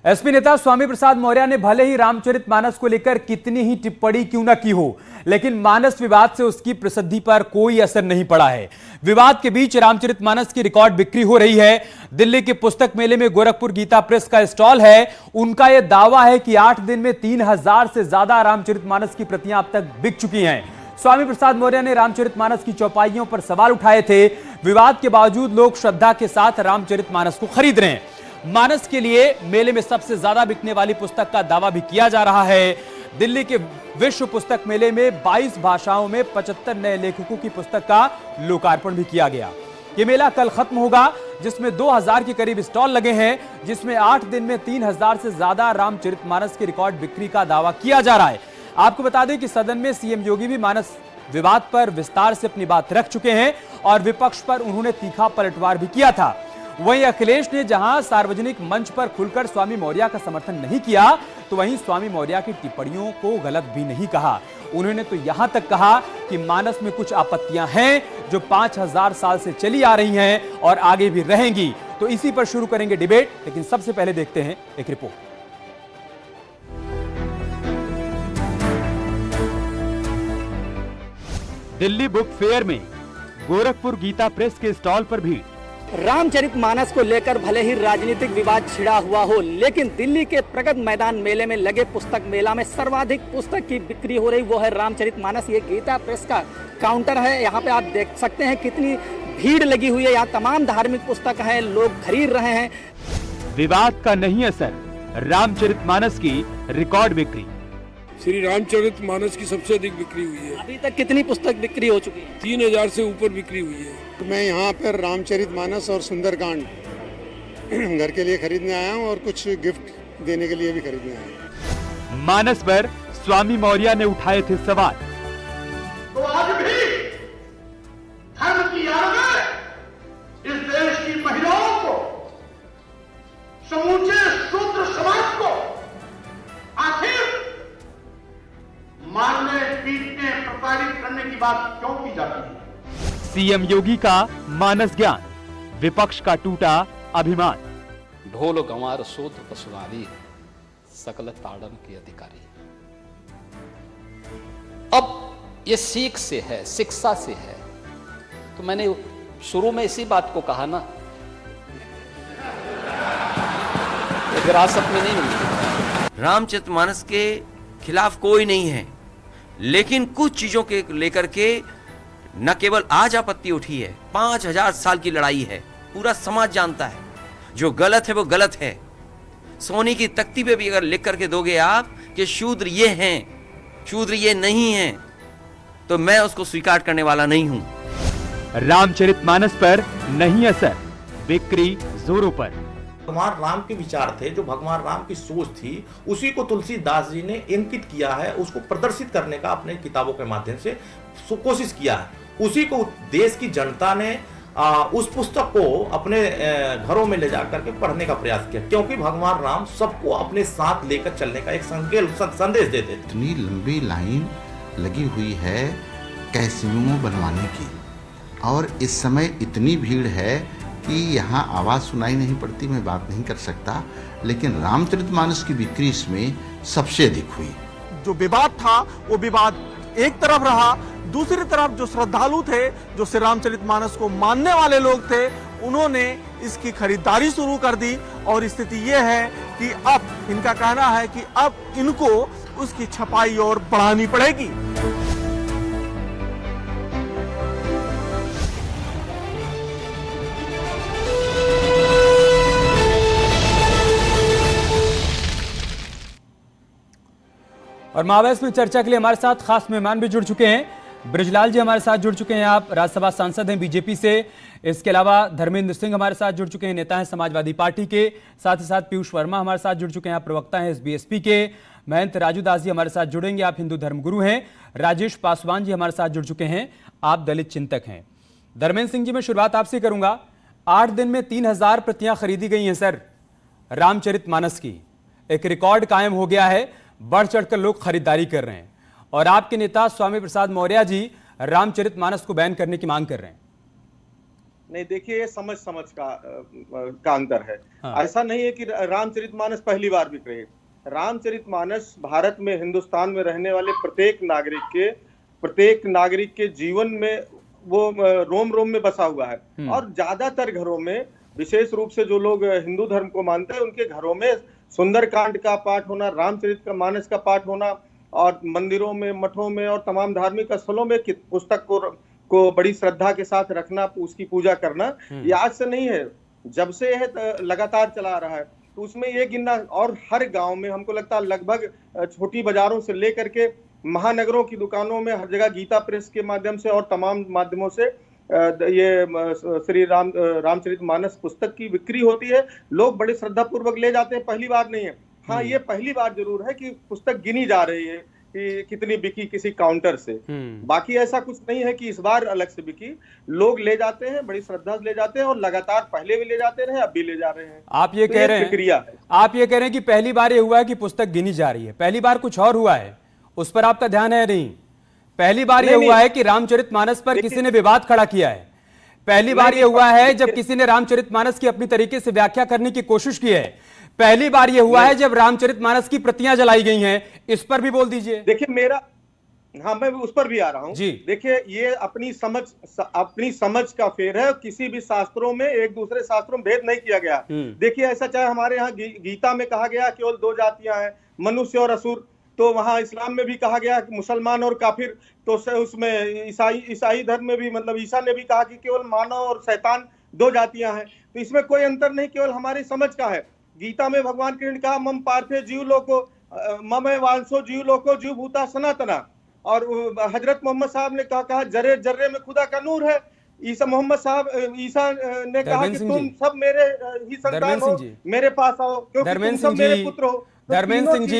SP नेता स्वामी प्रसाद मौर्य ने भले ही रामचरितमानस को लेकर कितनी ही टिप्पणी क्यों न की हो, लेकिन मानस विवाद से उसकी प्रसिद्धि पर कोई असर नहीं पड़ा है। विवाद के बीच रामचरितमानस की रिकॉर्ड बिक्री हो रही है। दिल्ली के पुस्तक मेले में गोरखपुर गीता प्रेस का स्टॉल है। उनका यह दावा है कि 8 दिन में 3000 से ज्यादा रामचरितमानस की प्रतियां अब तक बिक चुकी हैं। स्वामी प्रसाद मौर्य ने रामचरितमानस की चौपाइयों पर सवाल उठाए थे। विवाद के बावजूद लोग श्रद्धा के साथ रामचरितमानस को खरीद रहे हैं। मानस के लिए मेले में सबसे ज्यादा बिकने वाली पुस्तक का दावा भी किया जा रहा है। दिल्ली के विश्व पुस्तक मेले में 22 भाषाओं में 75 नए लेखकों की पुस्तक का लोकार्पण भी किया गया। यह मेला कल खत्म होगा, जिसमें 2000 के करीब स्टॉल लगे हैं, जिसमें 8 दिन में 3000 से ज्यादा रामचरितमानस की रिकॉर्ड बिक्री का दावा किया जा रहा है। आपको बता दें कि सदन में सीएम योगी भी मानस विवाद पर विस्तार से अपनी बात रख चुके हैं और विपक्ष पर उन्होंने तीखा पलटवार भी किया था। वहीं अखिलेश ने जहां सार्वजनिक मंच पर खुलकर स्वामी मौर्य का समर्थन नहीं किया, तो वहीं स्वामी मौर्य की टिप्पणियों को गलत भी नहीं कहा। उन्होंने तो यहां तक कहा कि मानस में कुछ आपत्तियां हैं जो 5000 साल से चली आ रही हैं और आगे भी रहेंगी। तो इसी पर शुरू करेंगे डिबेट, लेकिन सबसे पहले देखते हैं एक रिपोर्ट। दिल्ली बुक फेयर में गोरखपुर गीता प्रेस के स्टॉल पर भी रामचरितमानस को लेकर भले ही राजनीतिक विवाद छिड़ा हुआ हो, लेकिन दिल्ली के प्रगति मैदान मेले में लगे पुस्तक मेला में सर्वाधिक पुस्तक की बिक्री हो रही वो है रामचरितमानस। ये गीता प्रेस का काउंटर है। यहाँ पे आप देख सकते हैं कितनी भीड़ लगी हुई है। यहाँ तमाम धार्मिक पुस्तक हैं, लोग खरीद रहे हैं। विवाद का नहीं असर, रामचरितमानस की रिकॉर्ड बिक्री। श्री रामचरितमानस की सबसे अधिक बिक्री हुई है। अभी तक कितनी पुस्तक बिक्री हो चुकी है? 3000 से ऊपर बिक्री हुई है। मैं यहाँ पर रामचरितमानस और सुंदरकांड घर के लिए खरीदने आया हूँ और कुछ गिफ्ट देने के लिए भी खरीदने आया हूँ। मानस पर स्वामी मौर्य ने उठाए थे सवाल। तो आज भी धर्म की आड़ में इस देश की महिलाओं को, समूचे शूद्र समाज को आखिर मारने, पीटने, प्रताड़ित करने की बात क्यों की जाती है? सीएम योगी का मानस ज्ञान, विपक्ष का टूटा अभिमान। ढोल गंवार शूद्र पशुनारी, सकल ताड़न के अधिकारी। अब ये सीख से है, शिक्षा से है। तो मैंने शुरू में इसी बात को कहा ना, विरासत में नहीं मिली। रामचरितमानस के खिलाफ कोई नहीं है, लेकिन कुछ चीजों के लेकर के न केवल आज आपत्ति उठी है, 5000 साल की लड़ाई है। पूरा समाज जानता है जो गलत है वो गलत है। सोने की तख्ती पे भी अगर लिख करके दोगे आप कि शूद्र ये हैं, शूद्र ये नहीं हैं, तो मैं उसको स्वीकार करने वाला नहीं हूं। रामचरितमानस पर नहीं असर, बिक्री जोरों पर। भगवान राम के विचार थे, जो भगवान राम की सोच थी, उसी को तुलसीदास जी ने अंकित किया है, उसको प्रदर्शित करने का अपने किताबों के माध्यम से कोशिश किया है। उसी को देश की जनता ने उस पुस्तक को अपने घरों में ले जाकर के पढ़ने का प्रयास किया, क्योंकि भगवान राम सबको अपने साथ लेकर चलने का एक संदेश देते थे। इतनी लंबी लाइन लगी हुई है कैसीओ बनवाने की, और इस समय इतनी भीड़ है कि यहाँ आवाज़ सुनाई नहीं पड़ती। मैं बात नहीं कर सकता, लेकिन रामचरितमानस की बिक्री इसमें सबसे अधिक हुई। जो विवाद था वो विवाद एक तरफ रहा, दूसरी तरफ जो श्रद्धालु थे, जो श्री रामचरितमानस को मानने वाले लोग थे, उन्होंने इसकी खरीदारी शुरू कर दी। और स्थिति ये है कि अब इनका कहना है कि अब इनको उसकी छपाई और बढ़ानी पड़ेगी। और महावैस में चर्चा के लिए हमारे साथ खास मेहमान भी जुड़ चुके हैं। ब्रिजलाल जी हमारे साथ जुड़ चुके हैं, आप राज्यसभा सांसद हैं बीजेपी से। इसके अलावा धर्मेंद्र सिंह हमारे साथ जुड़ चुके हैं, नेता हैं समाजवादी पार्टी के। साथ ही साथ पीयूष वर्मा हमारे साथ जुड़ चुके हैं, आप प्रवक्ता हैं बीएसपी के। महंत राजू दास जी हमारे साथ जुड़ेंगे, आप हिंदू धर्मगुरु हैं। राजेश पासवान जी हमारे साथ जुड़ चुके हैं, आप दलित चिंतक हैं। धर्मेंद्र सिंह जी, मैं शुरुआत आपसे करूंगा। 8 दिन में 3000 प्रतियां खरीदी गई हैं सर रामचरितमानस की। एक रिकॉर्ड कायम हो गया है, बढ़ चढ़कर लोग खरीदारी कर रहे हैं, और आपके नेता स्वामी प्रसाद मौर्य जी रामचरितमानस को बैन करने की मांग कर रहे हैं। नहीं, देखिए ये समझ का अंतर है। हाँ। ऐसा नहीं है कि रामचरितमानस पहली बार बिक रही है। रामचरितमानस भारत में, हिंदुस्तान में रहने वाले प्रत्येक नागरिक के जीवन में वो रोम रोम में बसा हुआ है। और ज्यादातर घरों में, विशेष रूप से जो लोग हिंदू धर्म को मानते हैं, उनके घरों में सुंदरकांड का पाठ होना, रामचरितमानस का पाठ होना, और मंदिरों में, मठों में और तमाम धार्मिक स्थलों में पुस्तक को बड़ी श्रद्धा के साथ रखना, उसकी पूजा करना, ये आज से नहीं है, जब से यह लगातार चला रहा है। तो उसमें ये गिनना, और हर गांव में हमको लगता है लगभग छोटी बाजारों से लेकर के महानगरों की दुकानों में हर जगह गीता प्रेस के माध्यम से और तमाम माध्यमों से ये श्री रामचरितमानस पुस्तक की बिक्री होती है। लोग बड़े श्रद्धा पूर्वक ले जाते हैं, पहली बार नहीं है। हाँ, ये पहली बार जरूर है कि पुस्तक गिनी जा रही है कि कितनी बिकी किसी काउंटर से। बाकी ऐसा कुछ नहीं है कि इस बार अलग से बिकी। लोग ले जाते हैं, बड़ी श्रद्धा से ले जाते हैं, और लगातार पहले भी ले जाते रहे, अब भी ले जा रहे हैं। आप ये कह रहे हैं, आप ये कह रहे हैं कि पहली बार ये हुआ है कि पुस्तक गिनी जा रही है, पहली बार कुछ और हुआ है, उस पर आपका ध्यान है? नहीं, पहली बार ये हुआ है कि रामचरितमानस पर किसी ने विवाद खड़ा किया है। पहली बार ये हुआ है जब किसी ने रामचरितमानस की अपनी तरीके से व्याख्या करने की कोशिश की है। पहली बार ये हुआ है जब रामचरितमानस की प्रतियां जलाई गई हैं। इस पर भी बोल दीजिए। देखिए हाँ, मैं उस पर भी आ रहा हूं जी। देखिए, ये अपनी समझ का फेर है। किसी भी शास्त्रों में एक दूसरे शास्त्रों में भेद नहीं किया गया। देखिए, ऐसा चाहे हमारे यहाँ गीता में कहा गया केवल 2 जातियां हैं, मनुष्य और असुर, तो वहां इस्लाम में भी कहा गया मुसलमान और काफिर, तो उसमें ईसाई धर्म में भी, मतलब ईसा ने भी कहा कि केवल मानव और शैतान 2 जातियां हैं। तो इसमें कोई अंतर नहीं, केवल हमारी समझ का है। गीता में भगवान कृष्ण ने कहा मम पार्थे जीव लोको मम वांसो जीव लोको जीव भूता सनातना, और हजरत मोहम्मद साहब ने कहा जर्रे जर्रे में खुदा का नूर है। ईसा ने कहा कि तुम सब मेरे ही संतान हो, मेरे पास आओ क्योंकि तुम सब मेरे पुत्र हो। धर्मेंद्र सिंह जी,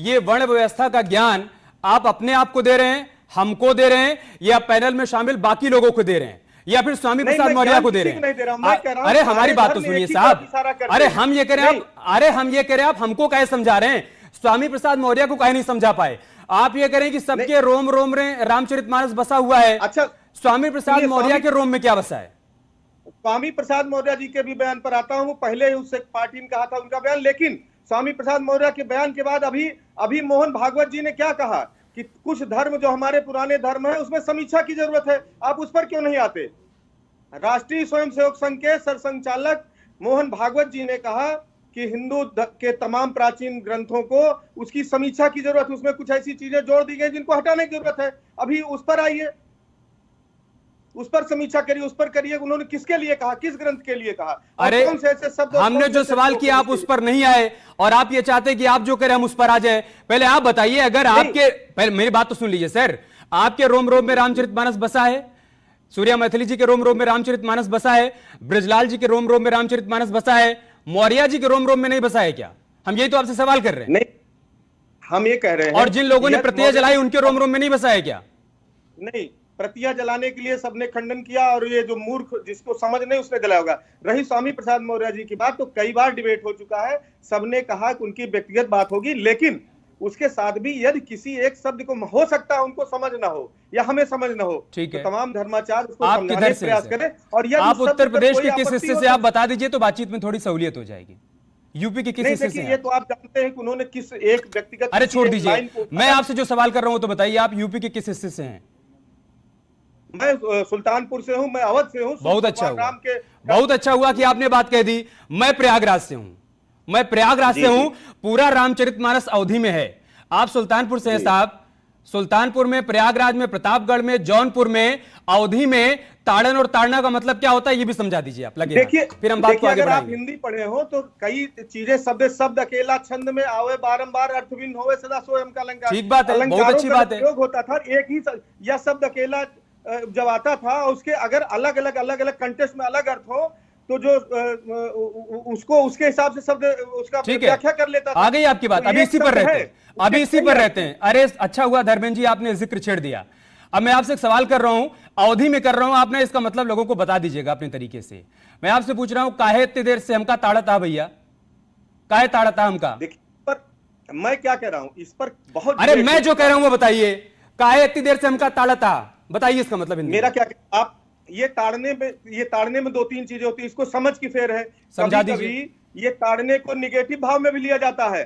ये वर्ण व्यवस्था का ज्ञान आप अपने आप को दे रहे हैं, हमको दे रहे हैं, या पैनल में शामिल बाकी लोगों को दे रहे हैं, या फिर स्वामी प्रसाद मौर्य को दे रहे हैं? अरे हमारी बात तो सुनिए साहब। अरे हम ये कह रहे हैं आप हमको काहे समझा रहे हैं? स्वामी प्रसाद मौर्य को काहे नहीं समझा पाए? आप ये करें कि सबके रोम रोम में रामचरितमानस बसा हुआ है। अच्छा, स्वामी प्रसाद मौर्य के रोम में क्या बसा है? स्वामी प्रसाद मौर्य जी के भी बयान पर आता हूं। पहले उससे पार्टी ने कहा था उनका बयान, लेकिन स्वामी प्रसाद मौर्य के बयान के बाद अभी मोहन भागवत जी ने क्या कहा कि कुछ धर्म जो हमारे पुराने धर्म है उसमें समीक्षा की जरूरत है। आप उस पर क्यों नहीं आते? राष्ट्रीय स्वयंसेवक संघ के सरसंघचालक मोहन भागवत जी ने कहा कि हिंदू के तमाम प्राचीन ग्रंथों को उसकी समीक्षा की जरूरत है, उसमें कुछ ऐसी चीजें जोड़ दी गई जिनको हटाने की जरूरत है। अभी उस पर आइए, उस पर समीक्षा करिए, उस पर करिए। उन्होंने किसके लिए कहा, किस ग्रंथ के लिए कहा? अरे कौन से ऐसे शब्द, हमने जो सवाल किया आप उस पर नहीं आए, और आप ये चाहते कि आप जो करें हम उस पर आ जाए। पहले आप बताइए, अगर आपके, पहले मेरी बात तो सुन लीजिए सर, आपके रोम रोम में रामचरितमानस बसा है, सूर्या मैथिली जी के रोम रोम में रामचरितमानस बसा है, ब्रजलाल जी के रोम रोम में रामचरितमानस बसा है, मौर्य जी के रोम रोम में नहीं बसा है क्या? हम यही तो आपसे सवाल कर रहे हैं। नहीं, हम ये कह रहे हैं। और जिन लोगों ने प्रतियां जलाई उनके रोम रोम में नहीं बसा है क्या? नहीं, प्रतियां जलाने के लिए सबने खंडन किया, और ये जो मूर्ख जिसको समझ नहीं उसने जलाया होगा। रही स्वामी प्रसाद मौर्य जी की बात, तो कई बार डिबेट हो चुका है, सबने कहा कि उनकी व्यक्तिगत बात होगी, लेकिन उसके साथ भी यदि किसी एक शब्द को हो सकता है उनको समझ ना हो या हमें समझ ना हो, तो तमाम धर्माचार्य उसको समझाने का प्रयास करें। और यदि आप उत्तर प्रदेश के किस हिस्से से आप बता दीजिए तो बातचीत में थोड़ी सहूलियत हो जाएगी। यूपी के किस हिस्से से? ये तो आप जानते हैं कि उन्होंने किस एक व्यक्तिगत, अरे छोड़ दीजिए, मैं आपसे जो सवाल कर रहा हूं तो बताइए, आप यूपी के किस हिस्से से हैं? मैं सुल्तानपुर से हूं, मैं अवध से हूं। बहुत अच्छा हुआ, बहुत अच्छा हुआ कि आपने बात कह दी। मैं प्रयागराज से हूं, मैं प्रयागराज से हूं। पूरा रामचरितमानस अवधि में है। आप सुल्तानपुर से हैं साहब, सुल्तानपुर में, प्रयागराज में, प्रतापगढ़ में, जौनपुर में, अवधि में ताड़न और ताड़ना का मतलब क्या होता है ये भी समझा दीजिए आप। लगे देखिए, फिर हम बात को आगे अगर आप बढ़ाएंगे। हिंदी पढ़े हो तो कई चीजें शब्द अकेला छंद में आवे, बारंबार अर्थ होवे, सदा सोयम का अलंकार। ठीक बात है, बहुत अच्छी बात है। प्रयोग होता था एक ही, यह शब्द अकेला जब आता था, उसके अगर अलग अलग कंटेक्स्ट में अलग अर्थ हो तो जो उसको उसके हिसाब से शब्द उसका व्याख्या कर लेता था। आ गई आपकी बात। अभी इसी पर रहते हैं, अभी इसी पर रहते हैं। अरे अच्छा हुआ धर्मेंद्र जी आपने जिक्र छेड़ दिया। अब मैं आपसे एक सवाल कर रहा हूं, अवधि में कर रहा हूं, आपने इसका मतलब लोगों को बता दीजिएगा अपने तरीके से। मैं आपसे पूछ रहा हूं, काहे इतनी देर से हमका ताड़ा था भैया? काहे ताड़ा था हमका? देखिए, पर मैं क्या कह रहा हूं इस पर बहुत, अरे मैं जो कह रहा हूं वो बताइए, काहे इतनी देर से हमका ताड़ा था, बताइए इसका मतलब। मेरा क्या, ये ताड़ने में दो तीन चीजें होती है, इसको समझ की फेर है। समझा कभी कभी ये ताड़ने को निगेटिव भाव में भी लिया जाता है,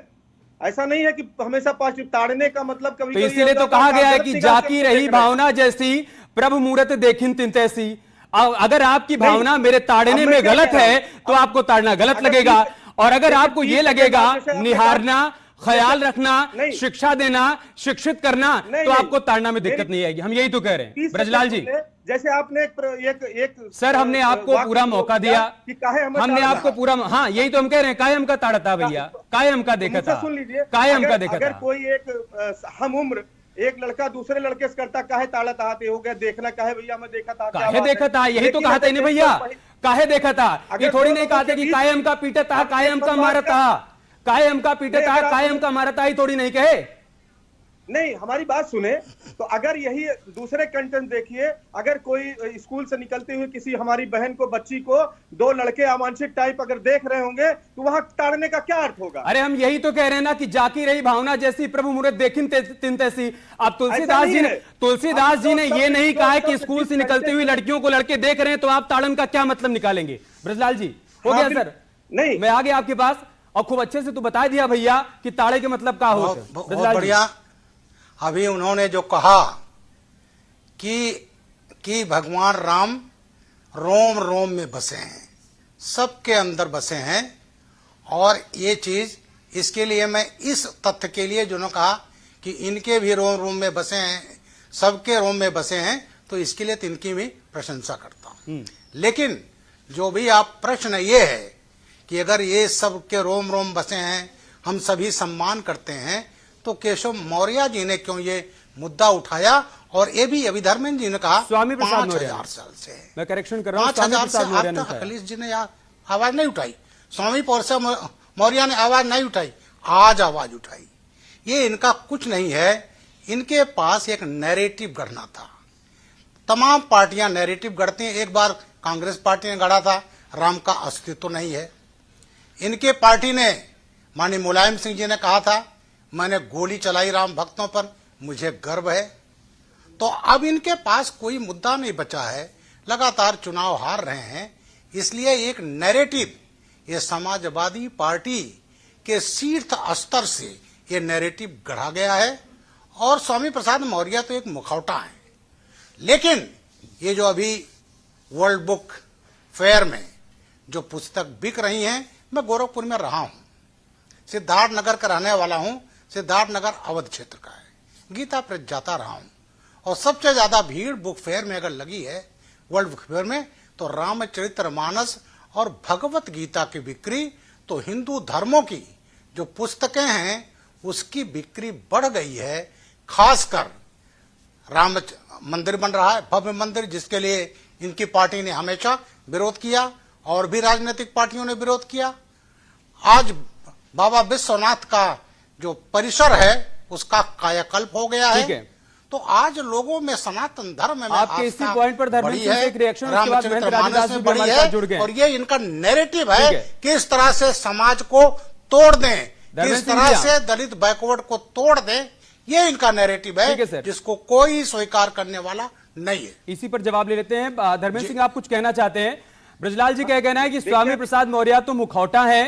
ऐसा नहीं है कि हमेशा पॉजिटिव। ताड़ने का मतलब कभी तो इसीलिए तो कहा गया है कि जाकी रही भावना जैसी प्रभु मूरत देखिन तिन तैसी। अगर आपकी भावना मेरे ताड़ने में गलत है तो आपको ताड़ना गलत लगेगा, और अगर आपको ये लगेगा निहारना, ख्याल रखना, शिक्षा देना, शिक्षित करना, तो आपको ताड़ना में दिक्कत नहीं आएगी। हम यही तो कह रहे हैं ब्रजलाल जी। जैसे आपने एक सर हमने आपको पूरा मौका दिया, हमने आपको पूरा, हाँ यही तो हम कह रहे हैं, कायम का ताड़ा था भैया, कायम का देखा था, सुन लीजिए, कायम का देखा था। अगर कोई एक हम उम्र एक लड़का दूसरे लड़के से करता, काहे ताड़ा ताते हो गया, देखना काहे भैया मैं देखा था, काहे देखा था, यही तो कहा था इन्हें भैया, काहे देखा था। ये थोड़ी नहीं कहा था कि कायम का पीटा था, कायम का मारा था, कायम का पीटा था, कायम का मारा था, ये थोड़ी नहीं कहे। नहीं, हमारी बात सुने तो अगर यही दूसरे कंटेंट देखिए, अगर कोई स्कूल से निकलते हुए किसी हमारी बहन को, बच्ची को दो लड़के अवांछित टाइप अगर देख रहे होंगे तो वहां ताड़ने का क्या अर्थ होगा? अरे हम यही तो कह रहे हैं ना कि जाकी रही भावना जैसी प्रभु मूरत देखिन तिन तैसी। अब तुलसीदास जी ने ये नहीं कहा कि स्कूल से निकलते हुए लड़कियों को लड़के देख रहे हैं तो आप ताड़न का क्या मतलब निकालेंगे? ब्रजलाल जी हो गया सर, नहीं मैं आ गया आपके पास, और खूब अच्छे से तो बता दिया भैया कि ताड़े के मतलब क्या होता है। अभी उन्होंने जो कहा कि भगवान राम रोम रोम में बसे हैं, सबके अंदर बसे हैं, और ये चीज इसके लिए मैं इस तथ्य के लिए जो कहा कि इनके भी रोम रोम में बसे हैं, सबके रोम में बसे हैं, तो इसके लिए इनकी भी प्रशंसा करता हूं। लेकिन जो भी आप प्रश्न ये है कि अगर ये सबके रोम रोम बसे हैं, हम सभी सम्मान करते हैं, तो केशव मौर्य जी ने क्यों ये मुद्दा उठाया? और ये भी अभिधर्मेंद्र जी ने कहा स्वामी प्रसाद मौर्य 5000 साल से, मैं करेक्शन कर रहा हूं, 5000 से अब तक अखिलेश जी ने आवाज नहीं उठाई, स्वामी प्रसाद मौर्य ने आवाज नहीं उठाई, आज आवाज उठाई। ये इनका कुछ नहीं है, इनके पास एक नैरेटिव गढ़ना था। तमाम पार्टियां नैरेटिव गढ़ती हैं। एक बार कांग्रेस पार्टी ने गढ़ा था राम का अस्तित्व नहीं है। इनके पार्टी ने, माननीय मुलायम सिंह जी ने कहा था मैंने गोली चलाई राम भक्तों पर, मुझे गर्व है। तो अब इनके पास कोई मुद्दा नहीं बचा है, लगातार चुनाव हार रहे हैं, इसलिए एक नैरेटिव, ये समाजवादी पार्टी के शीर्ष स्तर से ये नैरेटिव गढ़ा गया है। और स्वामी प्रसाद मौर्य तो एक मुखौटा है, लेकिन ये जो अभी वर्ल्ड बुक फेयर में जो पुस्तक बिक रही हैं, मैं गोरखपुर में रहा हूं, सिद्धार्थ नगर का रहने वाला हूं, सिद्धार्थ नगर अवध क्षेत्र का है, गीता प्रेस जाता रहा हूं, और सबसे ज्यादा भीड़ बुक फेयर में अगर लगी है वर्ल्ड बुक फेयर में, तो रामचरितमानस और भगवत गीता की बिक्री, तो हिंदू धर्मों की जो पुस्तकें हैं उसकी बिक्री बढ़ गई है। खासकर राम मंदिर बन रहा है, भव्य मंदिर, जिसके लिए इनकी पार्टी ने हमेशा विरोध किया और भी राजनीतिक पार्टियों ने विरोध किया। आज बाबा विश्वनाथ का जो परिसर है उसका कायाकल्प हो गया है। तो आज लोगों में सनातन धर्म में आपके इसी पॉइंट पर धर्मेंद्र सिंह से एक रिएक्शन, उसके बाद महेंद्र राजदास जी बड़ी है, और ये इनका नैरेटिव है किस तरह से समाज को तोड़ दें, किस तरह से दलित बैकवर्ड को तोड़ दें, ये इनका नैरेटिव है जिसको कोई स्वीकार करने वाला नहीं है। इसी पर जवाब ले लेते हैं। धर्मेंद्र सिंह आप कुछ कहना चाहते हैं? ब्रजलाल जी का कहना है कि स्वामी प्रसाद मौर्य तो मुखौटा है,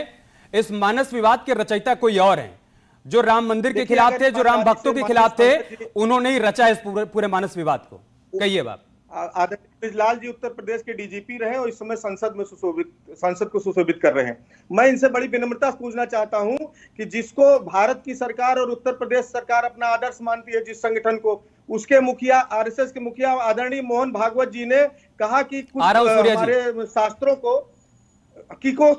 इस मानस विवाद के रचयिता कोई और हैं, जो राम मंदिर के खिलाफ थे, जो राम भक्तों के खिलाफ थे, उन्होंने ही रचा इस पूरे मानस विवाद को। कहिए बात। आदरणीय ब्रजलाल जी उत्तर प्रदेश के डीजीपी रहे और इस समय संसद को सुशोभित कर रहे हैं। मैं इनसे बड़ी विनम्रता से पूछना चाहता हूं कि जिसको भारत की सरकार और उत्तर प्रदेश सरकार अपना आदर्श मानती है, जिस संगठन को, उसके मुखिया, आरएसएस के मुखिया आदरणीय मोहन भागवत जी ने कहा कि कुछ हमारे शास्त्रों को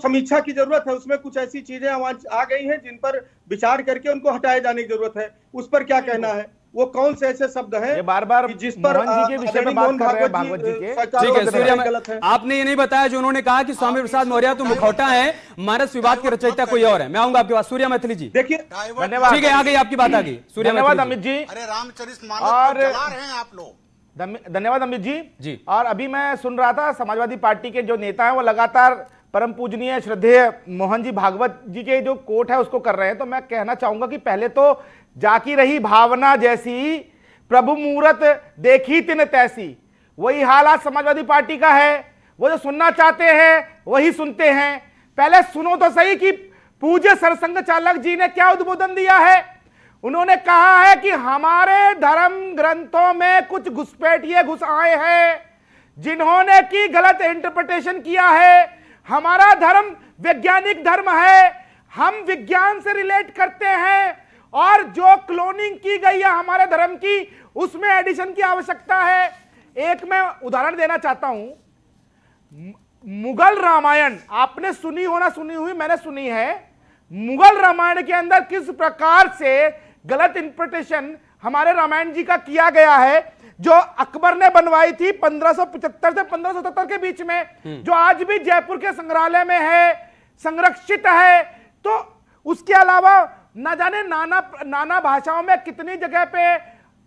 समीक्षा की जरूरत है, उसमें कुछ ऐसी चीजें आ गई हैं जिन पर विचार करके उनको हटाए जाने की जरूरत है। उस पर क्या कहना है? वो कौन से ऐसे शब्द हैं बार-बार जिस पर मोहन जी के विषय में बात कर रहे हैं, भागवत जी के? ठीक है सूर्य, आपने ये नहीं बताया जो उन्होंने कहा कि स्वामी प्रसाद मौर्य तो मुखौटा है, मानस विवाद के रचयिता कोई और है। मैं आऊंगा आपके पास। सूर्य मैथिली जी देखिए, धन्यवाद। ठीक है, आ गई आपकी बात, आ गई। सूर्य धन्यवाद अमित जी। अरे रामचरितमानस को जला रहे हैं आप लोग। धन्यवाद अमित जी। और अभी मैं सुन रहा था समाजवादी पार्टी के जो नेता है वो लगातार परम पूजनीय श्रद्धेय मोहन जी भागवत जी के जो कोट है उसको कर रहे हैं। तो मैं कहना चाहूंगा कि पहले तो जाकी रही भावना जैसी प्रभु मूरत देखी तिन तैसी, वही हाल आज समाजवादी पार्टी का है। वो जो सुनना चाहते हैं वही सुनते हैं। पहले सुनो तो सही कि पूज्य सरसंघ चालक जी ने क्या उद्बोधन दिया है। उन्होंने कहा है कि हमारे धर्म ग्रंथों में कुछ घुसपैठिए घुस आए हैं जिन्होंने की गलत इंटरप्रिटेशन किया है। हमारा धर्म वैज्ञानिक धर्म है, हम विज्ञान से रिलेट करते हैं और जो क्लोनिंग की गई है हमारे धर्म की उसमें एडिशन की आवश्यकता है। एक मैं उदाहरण देना चाहता हूं। मुगल रामायण आपने सुनी हो ना सुनी हुई, मैंने सुनी है। मुगल रामायण के अंदर किस प्रकार से गलत इंटरप्रिटेशन हमारे रामायण जी का किया गया है, जो अकबर ने बनवाई थी 1575 से 1577 के बीच में, जो आज भी जयपुर के संग्रहालय में है, संरक्षित है। तो उसके अलावा न जाने नाना भाषाओं में कितनी जगह पे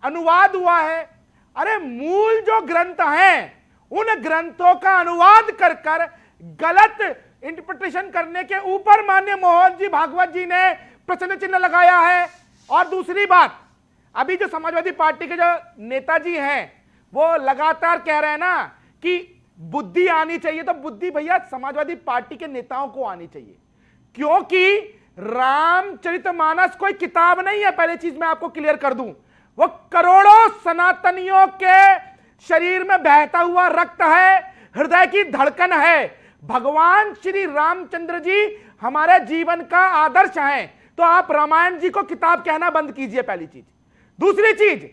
अनुवाद हुआ है। अरे मूल जो ग्रंथ हैं उन ग्रंथों का अनुवाद कर कर गलत इंटरप्रिटेशन करने के ऊपर माननीय मोहन जी भागवत जी ने प्रश्न चिन्ह लगाया है। और दूसरी बात, अभी जो समाजवादी पार्टी के जो नेताजी हैं वो लगातार कह रहे हैं ना कि बुद्धि आनी चाहिए, तो बुद्धि भैया समाजवादी पार्टी के नेताओं को आनी चाहिए, क्योंकि रामचरितमानस कोई किताब नहीं है। पहले चीज मैं आपको क्लियर कर दूं, वो करोड़ों सनातनियों के शरीर में बहता हुआ रक्त है, हृदय की धड़कन है। भगवान श्री रामचंद्र जी हमारे जीवन का आदर्श हैं। तो आप रामायण जी को किताब कहना बंद कीजिए, पहली चीज। दूसरी चीज,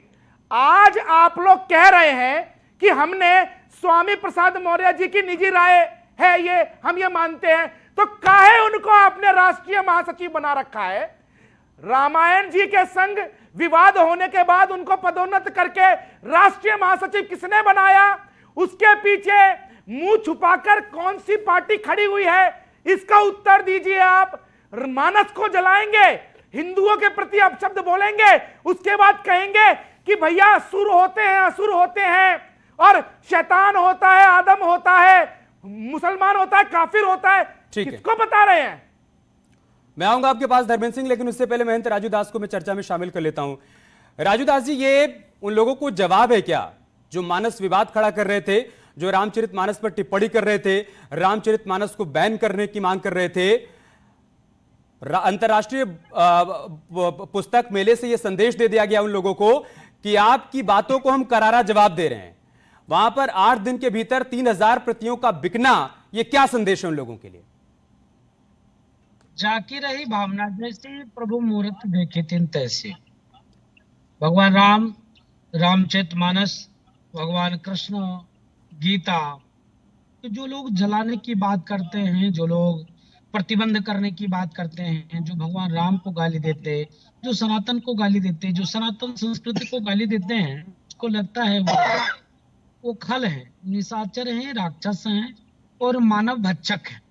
आज आप लोग कह रहे हैं कि हमने स्वामी प्रसाद मौर्य जी की निजी राय है, ये हम ये मानते हैं, तो काहे उनको आपने राष्ट्रीय महासचिव बना रखा है? रामायण जी के संग विवाद होने के बाद उनको पदोन्नत करके राष्ट्रीय महासचिव किसने बनाया? उसके पीछे मुंह छुपाकर कौन सी पार्टी खड़ी हुई है? इसका उत्तर दीजिए आप। मानस को जलाएंगे, हिंदुओं के प्रति अपशब्द बोलेंगे, उसके बाद कहेंगे कि भैया असुर होते हैं, असुर होते हैं, और शैतान होता है, आदम होता है, मुसलमान होता है, काफिर होता है। किसको बता रहे हैं? मैं आऊंगा आपके पास धर्मेंद्र सिंह, लेकिन उससे पहले महंत राजू दास को मैं चर्चा में शामिल कर लेता हूं। राजू दास जी, ये उन लोगों को जवाब है क्या जो मानस विवाद खड़ा कर रहे थे, जो रामचरितमानस पर टिप्पणी कर रहे थे, रामचरितमानस को बैन करने की मांग कर रहे थे? अंतर्राष्ट्रीय पुस्तक मेले से यह संदेश दे दिया गया उन लोगों को कि आपकी बातों को हम करारा जवाब दे रहे हैं। वहां पर 8 दिन के भीतर 3000 प्रतियों का बिकना, यह क्या संदेश है उन लोगों के लिए? जाकी रही भावना जैसी प्रभु मुहूर्त देखे तीन तैसे। भगवान राम, रामचरितमानस, भगवान कृष्ण, गीता, तो जो लोग जलाने की बात करते हैं, जो लोग प्रतिबंध करने की बात करते हैं, जो भगवान राम को गाली देते, जो सनातन को गाली देते, जो सनातन संस्कृति को गाली देते हैं, उसको लगता है वो खल है, निशाचर हैं, राक्षस हैं और मानव भक्षक है।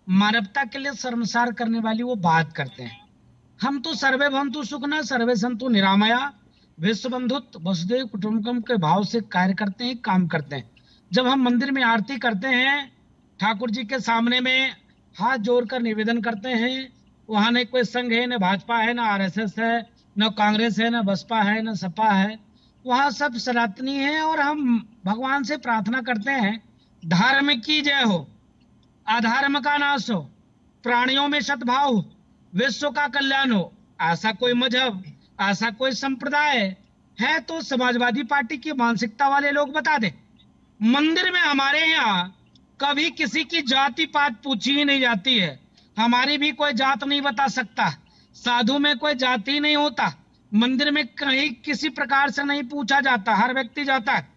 मानवता के लिए शर्मसार करने वाली वो बात करते हैं। हम तो सर्वे भवन्तु सुखिनः सर्वे सन्तु निरामया विश्व बंधुत्व वसुधैव कुटुम्बकम के भाव से कार्य करते हैं, काम करते हैं। जब हम मंदिर में आरती करते हैं, ठाकुर जी के सामने में हाथ जोड़कर निवेदन करते हैं, वहां न कोई संघ है, न भाजपा है, न आरएसएस है, न कांग्रेस है, न बसपा है, न सपा है, वहां सब सनातनी है और हम भगवान से प्रार्थना करते हैं, धर्म की जय हो, अधर्म का नाश हो, प्राणियों में सद्भाव हो, विश्व का कल्याण हो। ऐसा कोई मजहब, ऐसा कोई संप्रदाय है तो समाजवादी पार्टी की मानसिकता वाले लोग बता दे। मंदिर में हमारे यहाँ कभी किसी की जाति पात पूछी ही नहीं जाती है। हमारी भी कोई जात नहीं बता सकता, साधु में कोई जाति नहीं होता, मंदिर में कहीं किसी प्रकार से नहीं पूछा जाता, हर व्यक्ति जाता है।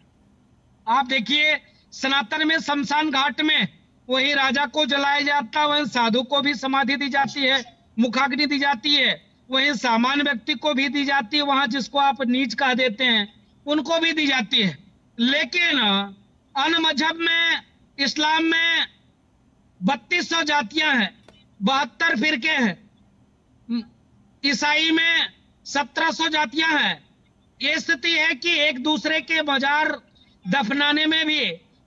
आप देखिए सनातन में शमशान घाट में वही राजा को जलाया जाता है, वही साधु को भी समाधि दी जाती है, मुखाग्नि दी जाती है, वही सामान्य व्यक्ति को भी दी जाती है, वहां जिसको आप नीच कह देते हैं उनको भी दी जाती है। लेकिन अन्य मजहब में, इस्लाम में 3200 जातियां हैं, 72 फिरके हैं, ईसाई में 1700 जातियां हैं। ये स्थिति है कि एक दूसरे के मजार दफनाने में भी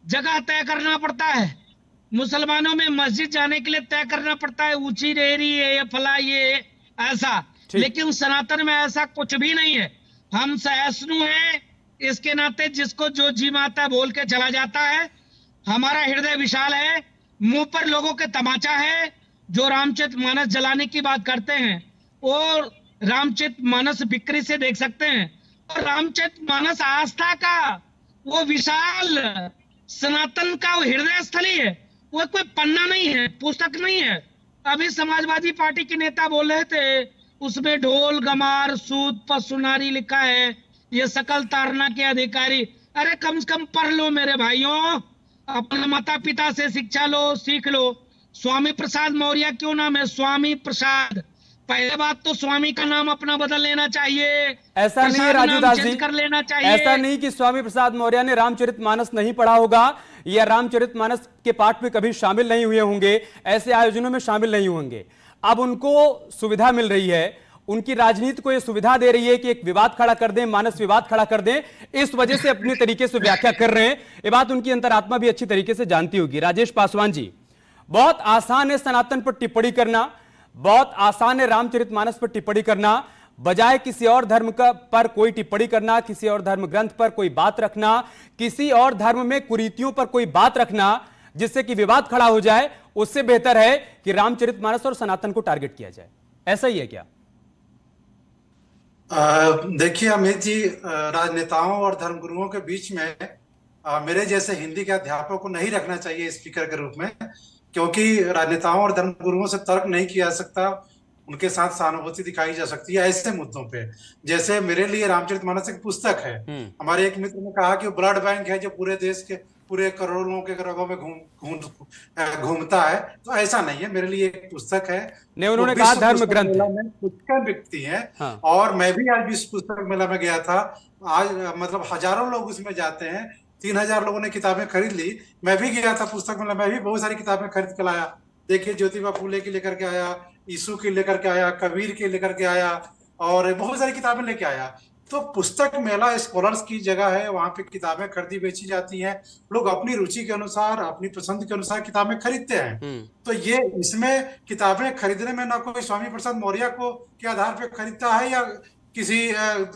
जगह तय करना पड़ता है। मुसलमानों में मस्जिद जाने के लिए तय करना पड़ता है, ऊंची रेहरी है, ये फला, ये ऐसा। लेकिन सनातन में ऐसा कुछ भी नहीं है। हम सहिष्णु हैं, इसके नाते जिसको जो जी माता है बोल के चला जाता है। हमारा हृदय विशाल है, मुंह पर लोगों के तमाचा है। जो रामचरितमानस जलाने की बात करते हैं और रामचरितमानस बिक्री से देख सकते हैं। और रामचरितमानस आस्था का वो विशाल सनातन का हृदय स्थली है, वो कोई पन्ना नहीं है, पुस्तक नहीं है। अभी समाजवादी पार्टी के नेता बोल रहे थे उसमें ढोल गमार सूद पसुनारी लिखा है, ये सकल तारना के अधिकारी। अरे कम से कम पढ़ लो मेरे भाइयों, अपने माता पिता से शिक्षा लो, सीख लो। स्वामी प्रसाद मौर्य क्यों नाम है? स्वामी प्रसाद। पहले बात तो स्वामी का नाम अपना बदल लेना चाहिए, ऐसा नहीं है राजू दास जी, कर लेना चाहिए। ऐसा नहीं कि स्वामी प्रसाद मौर्य ने रामचरितमानस नहीं पढ़ा होगा या रामचरितमानस के पाठ में कभी शामिल नहीं हुए होंगे, ऐसे आयोजनों में शामिल नहीं होंगे। अब उनको सुविधा मिल रही है, उनकी राजनीति को यह सुविधा दे रही है कि एक विवाद खड़ा कर दें, मानस विवाद खड़ा कर दें, इस वजह से अपने तरीके से व्याख्या कर रहे हैं। ये बात उनकी अंतरात्मा भी अच्छी तरीके से जानती होगी। राजेश पासवान जी, बहुत आसान है सनातन पर टिप्पणी करना, बहुत आसान है रामचरितमानस पर टिप्पणी करना, बजाय किसी और धर्म पर कोई टिप्पणी करना, किसी और धर्म ग्रंथ पर कोई बात रखना, किसी और धर्म में कुरीतियों पर कोई बात रखना जिससे कि विवाद खड़ा हो जाए, उससे बेहतर है कि रामचरितमानस और सनातन को टारगेट किया जाए। ऐसा ही है क्या? देखिए अमित जी, राजनेताओं और धर्मगुरुओं के बीच में मेरे जैसे हिंदी के अध्यापकों को नहीं रखना चाहिए स्पीकर के रूप में, क्योंकि राजनेताओं और धर्मगुरुओं से तर्क नहीं किया जा सकता, उनके साथ सहानुभूति दिखाई जा सकती है ऐसे मुद्दों पे। जैसे मेरे लिए रामचरितमानस एक पुस्तक है। हमारे एक मित्र ने कहा कि वो ब्लड बैंक है जो पूरे देश के पूरे करोड़ों लोगों के रगों में घूमता है, तो ऐसा नहीं है। मेरे लिए एक पुस्तक है। नहीं, उन्होंने कहा धर्म ग्रंथ में पुस्तक बिकती है। हाँ। और मैं भी आज विश्व पुस्तक मेला में गया था, आज मतलब हजारों लोग उसमें जाते हैं, 3000 लोगों ने किताबें खरीद ली। मैं भी गया था पुस्तक मेला, मैं भी बहुत सारी किताबें खरीद कर लाया। देखिए ज्योतिबा फूले की लेकर के आया, यीशु की लेकर के आया, कबीर की लेकर के आया और बहुत सारी किताबें लेके आया। तो पुस्तक मेला स्कॉलर्स की जगह है, वहां पे किताबें खरीदी बेची जाती हैं, लोग अपनी रुचि के अनुसार अपनी पसंद के अनुसार किताबें खरीदते हैं। तो ये इसमें किताबें खरीदने में ना कोई स्वामी प्रसाद मौर्य को के आधार पे खरीदता है या किसी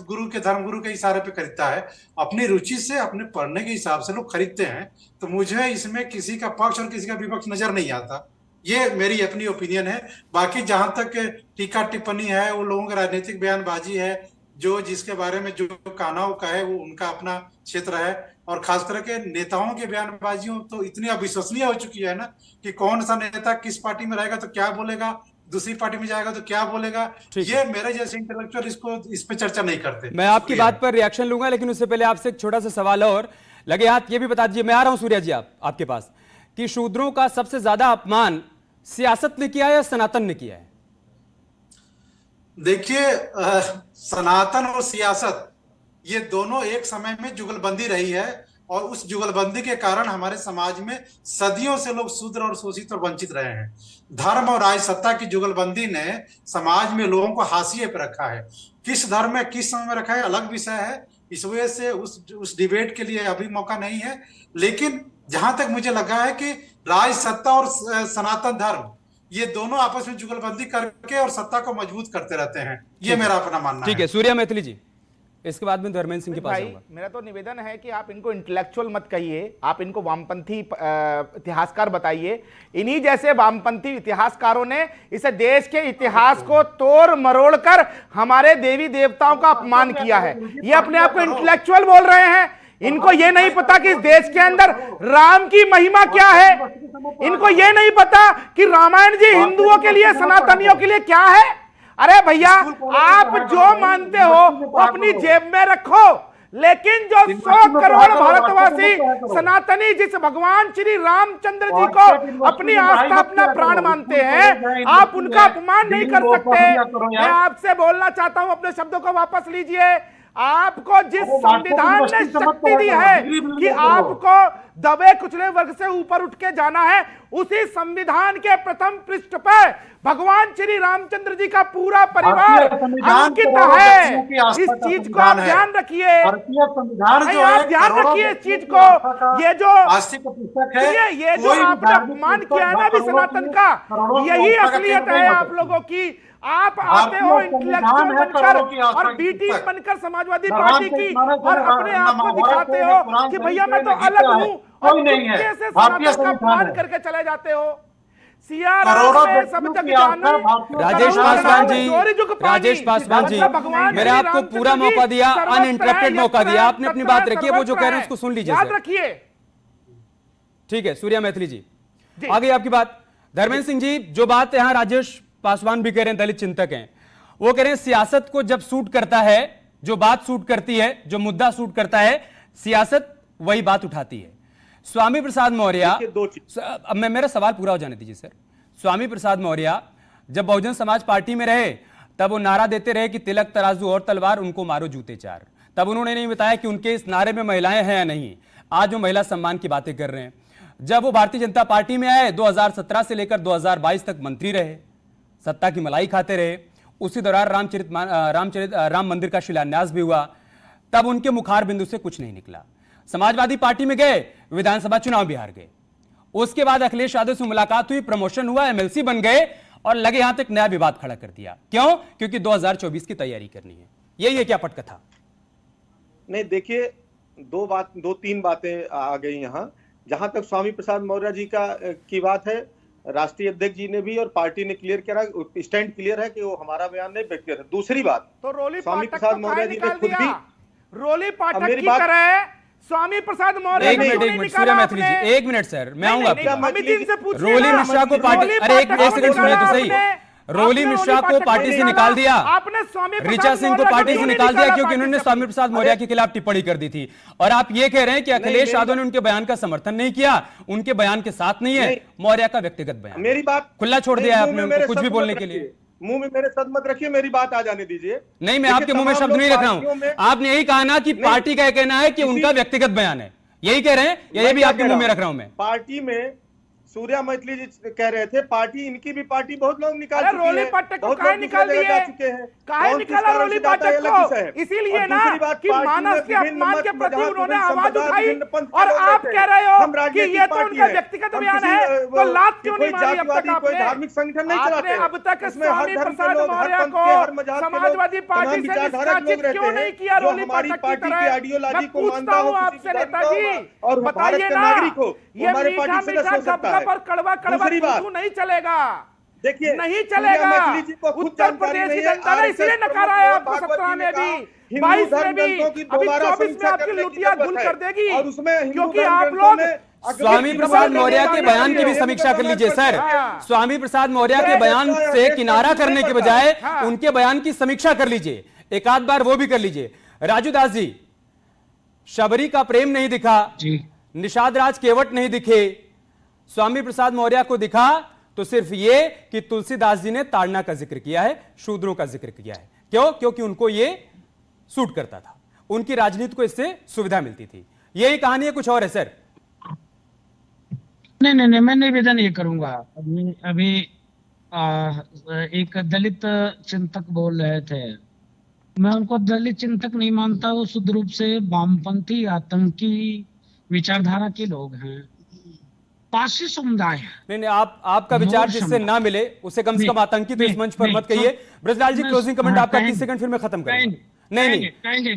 गुरु के धर्मगुरु के इशारे पे खरीदता है, अपनी रुचि से अपने पढ़ने के हिसाब से लोग खरीदते हैं। तो मुझे इसमें किसी का पक्ष और किसी का विपक्ष नजर नहीं आता, ये मेरी अपनी ओपिनियन है। बाकी जहां तक टीका टिप्पणी है वो लोगों की राजनीतिक बयानबाजी है, जो जिसके बारे में जो कहना वो कहे, वो उनका अपना क्षेत्र है। और खास करके नेताओं के बयानबाजियों तो इतनी अविश्वसनीय हो चुकी है ना कि कौन सा नेता किस पार्टी में रहेगा तो क्या बोलेगा, दूसरी पार्टी में जाएगा तो क्या बोलेगा। ये मेरे जैसे इंटेलेक्चुअल इस पे चर्चा नहीं करते। मैं आपकी बात पर रिएक्शन लूंगा, लेकिन उससे पहले आपसे एक छोटा सा सवाल और लगे हाथ ये भी बता दीजिए, मैं आ रहा हूं सूर्या जी आपके पास, कि शूद्रों का सबसे ज्यादा अपमान सियासत ने किया है या सनातन ने किया है? देखिए सनातन और सियासत ये दोनों एक समय में जुगलबंदी रही है और उस जुगलबंदी के कारण हमारे समाज में सदियों से लोग शूद्र और शोषित और वंचित रहे हैं। धर्म और राज सत्ता की जुगलबंदी ने समाज में लोगों को हाशिए पर रखा है। किस धर्म में किस समय में रखा है अलग विषय है, इस वजह से उस डिबेट के लिए अभी मौका नहीं है। लेकिन जहां तक मुझे लगा है कि राज सत्ता और सनातन धर्म ये दोनों आपस में जुगलबंदी करके और सत्ता को मजबूत करते रहते हैं, ये मेरा अपना मानना है। ठीक है, सूर्या मैथिली जी, इसके बाद में धर्मेंद्र सिंह के पास जाऊंगा। मेरा तो निवेदन है कि आप इनको इंटेलेक्चुअल मत कहिए, आप इनको वामपंथी इतिहासकार बताइए। इन्हीं जैसे वामपंथी इतिहासकारों ने इस देश के इतिहास को तोड़ मरोड़ कर हमारे देवी देवताओं का अपमान किया है। ये अपने आप को इंटेलेक्चुअल बोल रहे हैं, इनको ये नहीं पता कि इस देश के अंदर राम की महिमा क्या है, इनको ये नहीं पता कि रामायण जी हिंदुओं के लिए सनातनियों के लिए क्या है। अरे भैया, आप जो मानते हो वो अपनी जेब में रखो, लेकिन जो 100 करोड़ भारतवासी सनातनी जिस भगवान श्री रामचंद्र जी को अपनी आस्था अपना प्राण मानते हैं, आप उनका अपमान नहीं कर सकते। मैं आपसे बोलना चाहता हूं, अपने शब्दों को वापस लीजिए। आपको जिस संविधान ने शक्ति दी है कि आपको दबे कुचले वर्ग से ऊपर उठ के जाना है, उसी संविधान के प्रथम पृष्ठ पर भगवान श्री रामचंद्र जी का पूरा परिवार अंकित है। इस चीज को आप ध्यान रखिए, आप ध्यान रखिए इस चीज को। ये जो ये जो आपने अपमान किया है ना भी सनातन का, यही असलियत है आप लोगों की। आप आते हो इंटेलेक्चुअल बनकर और बी टीम बनकर समाजवादी पार्टी की, और अपने आप को दिखाते हो कि भैया मैं तो अलग हूं, और चुपके से सनातन का अपमान करके चले जाते हो। राजेश पासवान जी, मैंने आपको पूरा मौका दिया, अनइंटरप्टेड मौका दिया, आपने अपनी बात रखी है, वो जो कह रहे हैं उसको सुन लीजिए, याद रखिए। ठीक है, सूर्या मैथिली जी आ गई आपकी बात। धर्मेंद्र सिंह जी, जो बात यहां राजेश पासवान भी कह रहे हैं, दलित चिंतक हैं, वो कह रहे हैं सियासत को जब सूट करता है, जो बात सूट करती है, जो मुद्दा सूट करता है, सियासत वही बात उठाती है। स्वामी प्रसाद मौर्य, अब मैं मेरा सवाल पूरा हो जाने दीजिए सर। स्वामी प्रसाद मौर्य जब बहुजन समाज पार्टी में रहे, तब वो नारा देते रहे कि तिलक तराजू और तलवार, उनको मारो जूते चार। तब उन्होंने नहीं बताया कि उनके इस नारे में महिलाएं हैं या नहीं। आज वो महिला सम्मान की बातें कर रहे हैं। जब वो भारतीय जनता पार्टी में आए, 2017 से लेकर 2022 तक मंत्री रहे, सत्ता की मलाई खाते रहे। उसी दौरान राम मंदिर का शिलान्यास भी हुआ। तब उनके मुखार बिंदु से कुछ नहीं निकला। समाजवादी पार्टी में गए, विधानसभा चुनाव भी हार गए। उसके बाद अखिलेश यादव से मुलाकात हुई, प्रमोशन हुआ, एमएलसी बन गए और लगे यहां तक नया विवाद खड़ा कर दिया। क्यों? क्योंकि 2024 की तैयारी करनी है। यही है क्या पटकथा? नहीं, देखिए, दो तीन बातें आ गई यहां। जहां तक स्वामी प्रसाद मौर्य जी की बात है, राष्ट्रीय अध्यक्ष जी ने भी और पार्टी ने क्लियर किया, स्टैंड क्लियर है कि वो हमारा बयान नहीं, व्यक्तिगत है। दूसरी बात, तो रोली स्वामी प्रसाद मौर्य जी ने खुद भी रोली पाठक की तरह स्वामी प्रसाद मौर्य, एक मिनट सूर्या मैथिली जी, एक मिनट सर, मैं आऊंगा। रोली मिश्रा को पार्टी, अरे एक सेकंड सुनिए तो सही। रोली मिश्रा को पार्टी से निकाल दिया, ऋचा सिंह को पार्टी से निकाल दिया क्योंकि उन्होंने स्वामी प्रसाद मौर्य के खिलाफ टिप्पणी कर दी थी। और आप ये कह रहे हैं कि अखिलेश यादव ने उनके बयान का समर्थन नहीं किया, उनके बयान के साथ नहीं है, मौर्य का व्यक्तिगत बयान। मेरी बात खुला छोड़ दिया आपने उनको कुछ भी बोलने के लिए। मुंह में मेरे शब्द मत रखिए, मेरी बात आ जाने दीजिए। नहीं, मैं आपके मुंह में शब्द नहीं रख रहा हूं। आपने यही कहा ना कि पार्टी का कहना है कि उनका व्यक्तिगत बयान है, यही कह रहे हैं, ये भी आपके मुंह में रख रहा हूं मैं। पार्टी में सूर्या मैथिली जी कह रहे थे, पार्टी, इनकी भी पार्टी बहुत लोग निकाल चुके हैं, रोली पाठक को काहे निकाल दिए? काहे निकाला रोली पाठक को? इसीलिए ना कि मानस के अपमान के प्रति उन्होंने आवाज उठाई, और आप कह रहे हो कि ये तो उनका व्यक्तिगत बयान है, तो लात क्यों नहीं मारी अब तक आपने? धार्मिक संगठन नहीं चलाते अब तक स्वामी प्रसाद मौर्य को समाजवादी पार्टी से निष्कासित क्यों नहीं किया? रोली पाठक की तरह मैं पूछता हूँ आपसे नेताजी, बताइए ना, ये मीठा मीठा पर कड़वा नहीं चलेगा। देखिए, नहीं चलेगा। उत्तर प्रदेश की जनता ने इसलिए नकारा है आपको 17 में भी, 22 में भी, अभी 24 में आपकी लुटिया गुल कर देगी, क्योंकि आप लोग स्वामी प्रसाद मौर्य के बयान की भी समीक्षा कर लीजिए सर। स्वामी प्रसाद मौर्य के बयान से किनारा करने के बजाय उनके बयान की समीक्षा कर लीजिए, एक आध बार वो भी कर लीजिए। राजू दास जी, शबरी का प्रेम नहीं दिखा, निषाद राज केवट नहीं दिखे, स्वामी प्रसाद मौर्य को दिखा तो सिर्फ ये कि तुलसीदास जी ने ताड़ना का जिक्र किया है, शूद्रों का जिक्र किया है। क्यों? क्योंकि उनको ये सूट करता था, उनकी राजनीति को इससे सुविधा मिलती थी। यही कहानी है, कुछ और है सर? नहीं, मैं निवेदन ये करूंगा। अभी एक दलित चिंतक बोल रहे थे, मैं उनको दलित चिंतक नहीं मानता, वो शुद्ध रूप से वामपंथी आतंकी विचारधारा के लोग हैं, पारसी समुदाय है। नहीं, आपका विचार जिससे ना मिले उसे कम से कम आतंकी तो इस मंच पर मत कहिए। ब्रजलाल जी, क्लोजिंग कमेंट आपका 30 सेकंड, फिर मैं खत्म करूंगा। नहीं,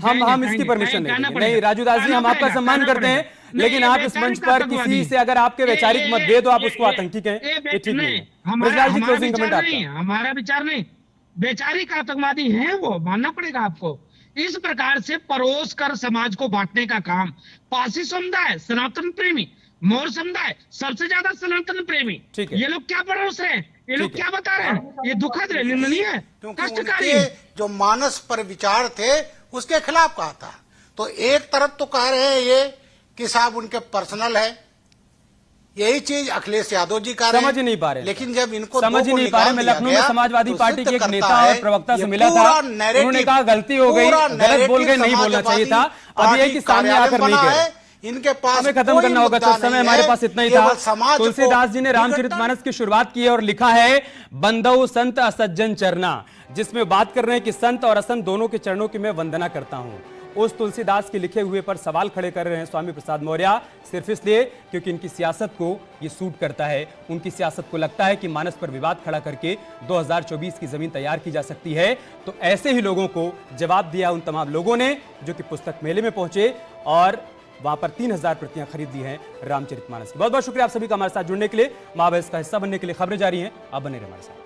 हम इसकी परमिशन नहीं। राजू दास जी, हम आपका सम्मान करते हैं, लेकिन आप इस मंच पर किसी से अगर आपके वैचारिक मतभेद हो, आप उसको आतंकी कहें, ये ठीक नहीं है। ब्रजलाल जी, क्लोजिंग कमेंट आपका। हमारा विचार नहीं, वैचारिक आतंकवादी है वो, मानना पड़ेगा आपको। इस प्रकार से परोस कर समाज को बांटने का काम पारसी समुदाय, सनातन प्रेमी, मौर्य समुदाय सबसे ज्यादा सनातन प्रेमी, ये लोग क्या परोस रहे हैं, ये लोग क्या बता रहे हैं? ये दुखद है, निंदनीय है, कष्टकारी। जो मानस पर विचार थे उसके खिलाफ कहा था। तो एक तरफ तो कह रहे हैं ये कि साहब उनके पर्सनल है, यही चीज अखिलेश यादव जी का समझ नहीं पा रहे, लेकिन जब इनको समझ ही नहीं पा रहे। मैं लखनऊ में समाजवादी पार्टी के एक नेता और प्रवक्ता से मिला था, उन्होंने कहा गलती हो गई, गलत बोल गए, नहीं बोलना चाहिए था। अब ये कि सामने आकर नहीं कहे, इनके पास हमें खत्म करना होगा, तो समय हमारे पास इतना ही था। तुलसीदास जी ने रामचरितमानस की शुरुआत की और लिखा है, बंदौ संत असज्जन चरना, जिसमें बात कर रहे हैं कि संत और असंत दोनों के चरणों की मैं वंदना करता हूं। उस तुलसीदास के लिखे हुए पर सवाल खड़े कर रहे हैं स्वामी प्रसाद मौर्य, सिर्फ इसलिए क्योंकि इनकी सियासत को ये सूट करता है। उनकी सियासत को लगता है कि मानस पर विवाद खड़ा करके 2024 की जमीन तैयार की जा सकती है। तो ऐसे ही लोगों को जवाब दिया उन तमाम लोगों ने जो कि पुस्तक मेले में पहुंचे और वहां पर 3000 प्रतियां खरीद ली हैं रामचरितमानस की। बहुत बहुत शुक्रिया आप सभी का हमारे साथ जुड़ने के लिए। महाबहस का हिस्सा बनने के लिए खबरें जारी हैं, आप बने रहिए हमारे साथ।